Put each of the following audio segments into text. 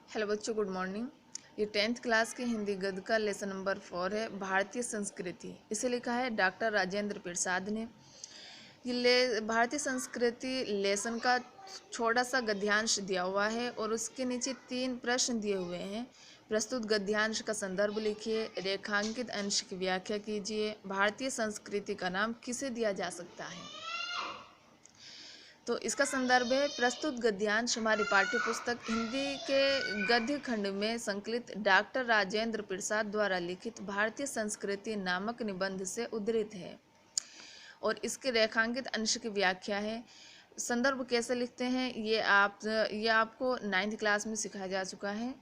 Hello बच्चों, good morning. ये 10th class के हिंदी गद्य का लेसन नंबर 4 है, भारतीय संस्कृति। इसे लिखा है डॉक्टर राजेंद्र प्रसाद ने। भारतीय संस्कृति लेसन का छोटा सा गद्यांश दिया हुआ है और उसके नीचे 3 प्रश्न दिए हुए हैं। प्रस्तुत गद्यांश का संदर्भ लिखिए, रेखांकित अंश की व्याख्या कीजिए, भारतीय संस्कृति का नाम किसे दिया जा सकता है। तो इसका संदर्भ है प्रस्तुत गद्यांश हमारी पाठ्य पुस्तक हिंदी के गद्य खंड में संकलित डॉक्टर राजेंद्र प्रसाद द्वारा लिखित भारतीय संस्कृति नामक निबंध से उद्धृत है और इसके रेखांकित अंश की व्याख्या है। संदर्भ कैसे लिखते हैं ये आपको 9th क्लास में सिखाया जा चुका है।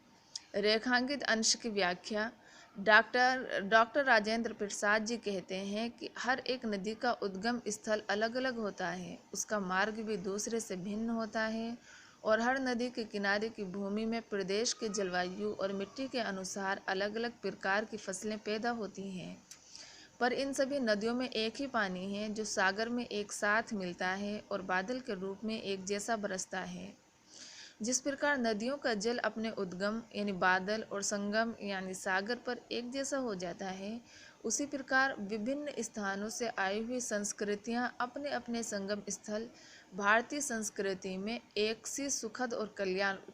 रेखांकित अंश की व्याख्या। डॉक्टर राजेंद्र प्रसाद जी कहते हैं कि हर एक नदी का उद्गम स्थल अलग अलग होता है, उसका मार्ग भी दूसरे से भिन्न होता है और हर नदी के किनारे की भूमि में प्रदेश के जलवायु और मिट्टी के अनुसार अलग अलग प्रकार की फसलें पैदा होती हैं। पर इन सभी नदियों में एक ही पानी है जो सागर में एक साथ मिलता है और बादल के रूप में एक जैसा बरसता है। जिस प्रकार नदियों का जल अपने उद्गम यानी बादल और संगम यानी सागर पर एक जैसा हो जाता है, उसी प्रकार विभिन्न स्थानों से आई हुई संस्कृतियां अपने अपने संगम स्थल भारतीय संस्कृति में एक सी सुखद और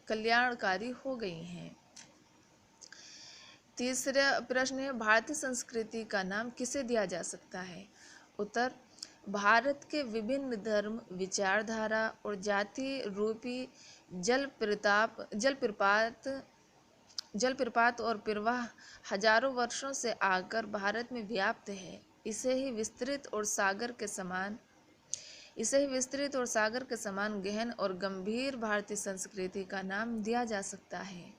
कल्याणकारी हो गई हैं। तीसरा प्रश्न है, भारतीय संस्कृति का नाम किसे दिया जा सकता है। उत्तर, भारत के विभिन्न धर्म, विचारधारा और जाति रूपी जलप्रपात और प्रवाह हजारों वर्षों से आकर भारत में व्याप्त है। इसे ही विस्तृत और सागर के समान गहन और गंभीर भारतीय संस्कृति का नाम दिया जा सकता है।